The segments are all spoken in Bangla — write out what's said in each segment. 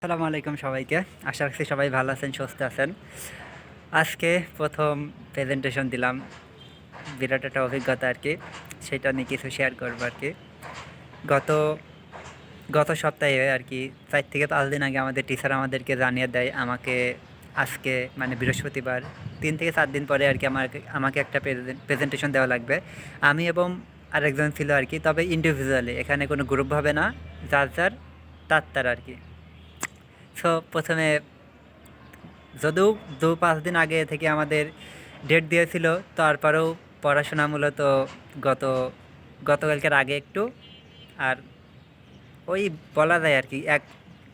আসসালামু আলাইকুম সবাইকে। আশা রাখছি সবাই ভালো আছেন, সুস্থ আছেন। আজকে প্রথম প্রেজেন্টেশন দিলাম। বিরাট একটা অভিজ্ঞতা আর কি। সেটা নিয়ে কিছু শেয়ার করবো আর কি। গত গত সপ্তাহে আর কি ৪ থেকে ৫ দিন আগে আমাদের টিচার আমাদেরকে জানিয়ে দেয় আমাকে আজকে মানে বৃহস্পতিবার ৩ থেকে ৪ দিন পরে আর কি আমাকে একটা প্রেজেন্টেশন দেওয়া লাগবে। আমি এবং আরেকজন ছিল আর কি, তবে ইন্ডিভিজুয়ালি, এখানে কোনো গ্রুপ হবে না, যার যার তার আর কি। সো প্রথমে যদিও ২-৫ দিন আগে থেকে আমাদের ডেট দিয়েছিল, তারপরেও পড়াশোনা মূলত গত গতকালকের আগে একটু, আর ওই বলা যায় আর কি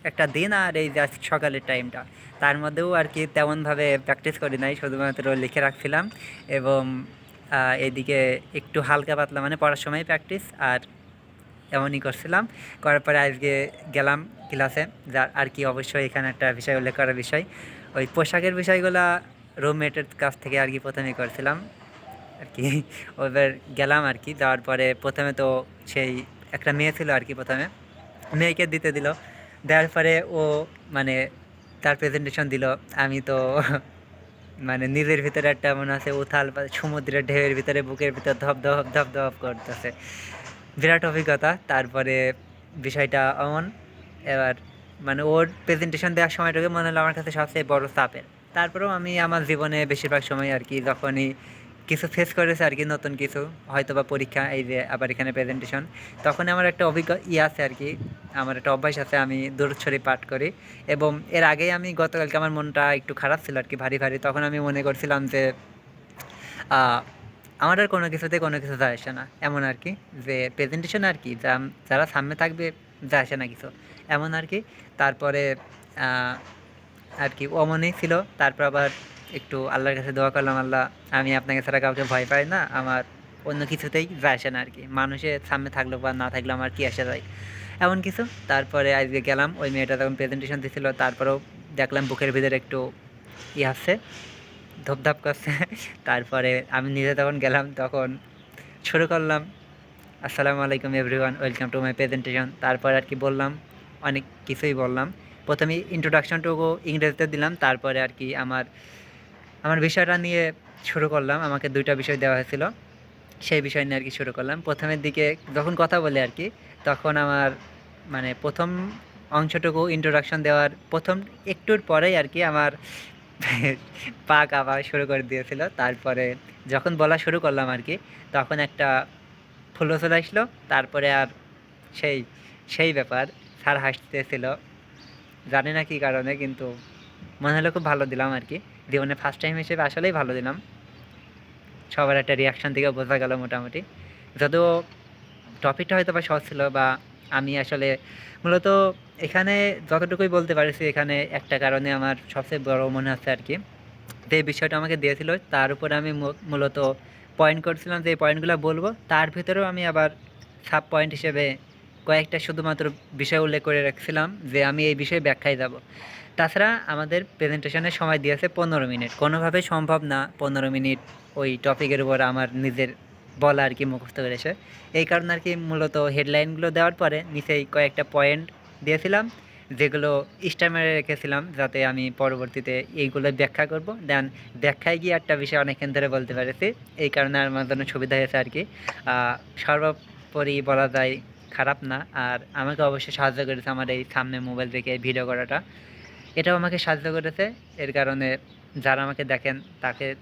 একটা দিন, আর এই যে আজকে সকালের টাইমটা, তার মধ্যেও আর কি তেমনভাবে প্র্যাকটিস করি নাই, শুধুমাত্র লিখে রাখছিলাম। এবং এদিকে একটু হালকা পাতলা মানে পড়ার সময় প্র্যাকটিস, আর এমনই করছিলাম। করার পরে আজকে গেলাম ক্লাসে, যার আর কি অবশ্যই এখানে একটা বিষয় উল্লেখ করার বিষয়, ওই পোশাকের বিষয়গুলো রুমমেটের কাছ থেকে আর কি প্রথমেই করছিলাম আর কি। ওইবার গেলাম আর কি, যাওয়ার পরে প্রথমে তো সেই একটা মেয়ে ছিল আর কি, প্রথমে মেয়েকে দিতে দিল। দেওয়ার পরে ও মানে তার প্রেজেন্টেশন দিল। আমি তো মানে নিজের ভিতরে একটা মনে আছে উথাল সমুদ্রের ঢেউয়ের ভিতরে বুকের ভিতর ধপ ধপ ধপ ধপ করতেছে। বিরাট অভিজ্ঞতা। তারপরে বিষয়টা অমন, এবার মানে ওর প্রেজেন্টেশন দেওয়ার সময়টাকে মনে হলো আমার কাছে সবচেয়ে বড় চাপের। তারপরেও আমি আমার জীবনে বেশিরভাগ সময় আর কি যখনই কিছু ফেস করেছে আর কি, নতুন কিছু, হয়তো বা পরীক্ষা, এই যে আবার এখানে প্রেজেন্টেশন, তখন আমার একটা আছে আর কি, আমার একটা অভ্যাস আছে, আমি দরুদ শরীফ পাঠ করি। এবং এর আগেই আমি গতকালকে আমার মনটা একটু খারাপ ছিল আর কি, ভারী ভারী, তখন আমি মনে করছিলাম যে আমার আর কোনো কিছুতে কোনো কিছু যায় আসে না, এমন আর কি, যে প্রেজেন্টেশন আর কি যারা সামনে থাকবে যায় আসে না কিছু, এমন আর কি। তারপরে আর কি অমনই ছিল। তারপর আবার একটু আল্লাহর কাছে দোয়া করলাম, আল্লাহ, আমি আপনাকে ছাড়া কাউকে ভয় পাই না, আমার অন্য কিছুতেই যায় আসে না আর কি, মানুষের সামনে থাকলো বা না থাকলে আমার কি আসে যায়, এমন কিছু। তারপরে আজকে গেলাম, ওই মেয়েটা তখন প্রেজেন্টেশন দিছিল, তারপরেও দেখলাম বুকের ভিতরে একটু আসছে, ধপধাপ করছে। তারপরে আমি নিজে তখন গেলাম, তখন শুরু করলাম, আসসালামু আলাইকুম everyone, welcome to my presentation. তারপর আর কি বললাম, অনেক কিছুই বললাম। প্রথমে ইন্ট্রোডাকশনটুকু ইংরেজিতে দিলাম, তারপরে আর কি আমার আমার বিষয়টা নিয়ে শুরু করলাম। আমাকে 2টা বিষয় দেওয়া হয়েছিল, সেই বিষয় নিয়ে আর কি শুরু করলাম। প্রথমের দিকে যখন কথা বলে আর কি, তখন আমার মানে প্রথম অংশটুকু ইন্ট্রোডাকশন দেওয়ার প্রথম একটুর পরেই আর কি আমার পা কাঁপা শুরু করে দিয়েছিল। তারপরে যখন বলা শুরু করলাম আর কি, তখন একটা ফ্লো চলে আসলো। তারপরে আর সেই সেই ব্যাপার, স্যার হাসতেছিল, জানি না কী কারণে, কিন্তু মনে হলো খুব ভালো দিলাম আর কি। জীবনে ফার্স্ট টাইম হিসেবে আসলেই ভালো দিলাম। সবার একটা রিয়াকশান থেকে বোঝা গেল মোটামুটি। যদিও টপিকটা হয়তো বা সহজ ছিল, বা আমি আসলে মূলত এখানে যতটুকুই বলতে পারছি, এখানে একটা কারণে আমার সবচেয়ে বড় মনে হচ্ছে আর কি, যে বিষয়টা আমাকে দিয়েছিল তার উপরে আমি মূলত পয়েন্ট করছিলাম, যে এই পয়েন্টগুলো বলবো, তার ভিতরেও আমি আবার সাব পয়েন্ট হিসেবে কয়েকটা শুধুমাত্র বিষয় উল্লেখ করে রাখছিলাম, যে আমি এই বিষয়ে ব্যাখ্যায় যাব। তাছাড়া আমাদের প্রেজেন্টেশনের সময় দিয়েছে 15 মিনিট, কোনোভাবেই সম্ভব না 15 মিনিট ওই টপিকের উপর আমার নিজের বলা আর কি মুখস্থ করেছে। এই কারণে আর কি মূলত হেডলাইনগুলো দেওয়ার পরে নিচেই কয়েকটা পয়েন্ট দিয়েছিলাম, যেগুলো স্টার মেরে রেখেছিলাম, যাতে আমি পরবর্তীতে এইগুলো ব্যাখ্যা করব। দেন ব্যাখ্যায় গিয়ে একটা বিষয় অনেকক্ষণ ধরে বলতে পেরেছি, এই কারণে আমার জন্য সুবিধা হয়েছে আর কি। সর্বোপরি বলা যায় খারাপ না। আর আমাকে অবশ্যই সাহায্য করেছে আমার এই সামনে মোবাইল থেকে ভিডিও করাটা, এটাও আমাকে সাহায্য করেছে। এর কারণে যারা আমাকে দেখেন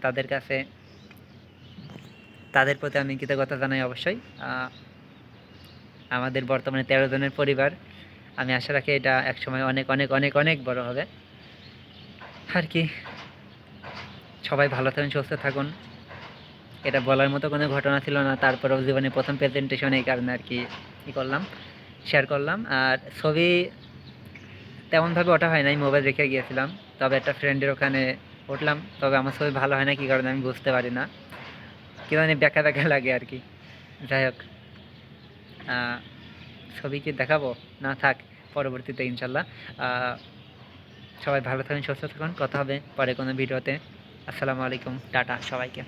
তাদের কাছে, তাদের প্রতি আমি কৃতজ্ঞতা জানাই অবশ্যই। আমাদের বর্তমানে 13 জনের পরিবার, আমি আশা রাখি এটা একসময় অনেক অনেক অনেক অনেক বড় হবে আর কি। সবাই ভালো থাকুন, সুস্থ থাকুন। এটা বলার মতো কোনো ঘটনা ছিল না, তারপরেও জীবনে প্রথম প্রেজেন্টেশন, এই কারণে আর কি করলাম, শেয়ার করলাম। আর ছবি তেমনভাবে ওঠা হয় নাই, মোবাইল রেখে গিয়েছিলাম, তবে একটা ফ্রেন্ডের ওখানে উঠলাম, তবে আমার ছবি ভালো হয় না কী কারণে আমি বুঝতে পারি না, কী মানে ব্যাখ্যা ব্যাখ্যা লাগে আর কি। যাই হোক, ছবি কি দেখাবো না, থাক, পরবর্তীতে ইনশাল্লাহ। সবাই ভালো থাকুন, সুস্থ থাকুন, কথা হবে পরে কোনো ভিডিওতে। আসসালামু আলাইকুম, টাটা সবাইকে।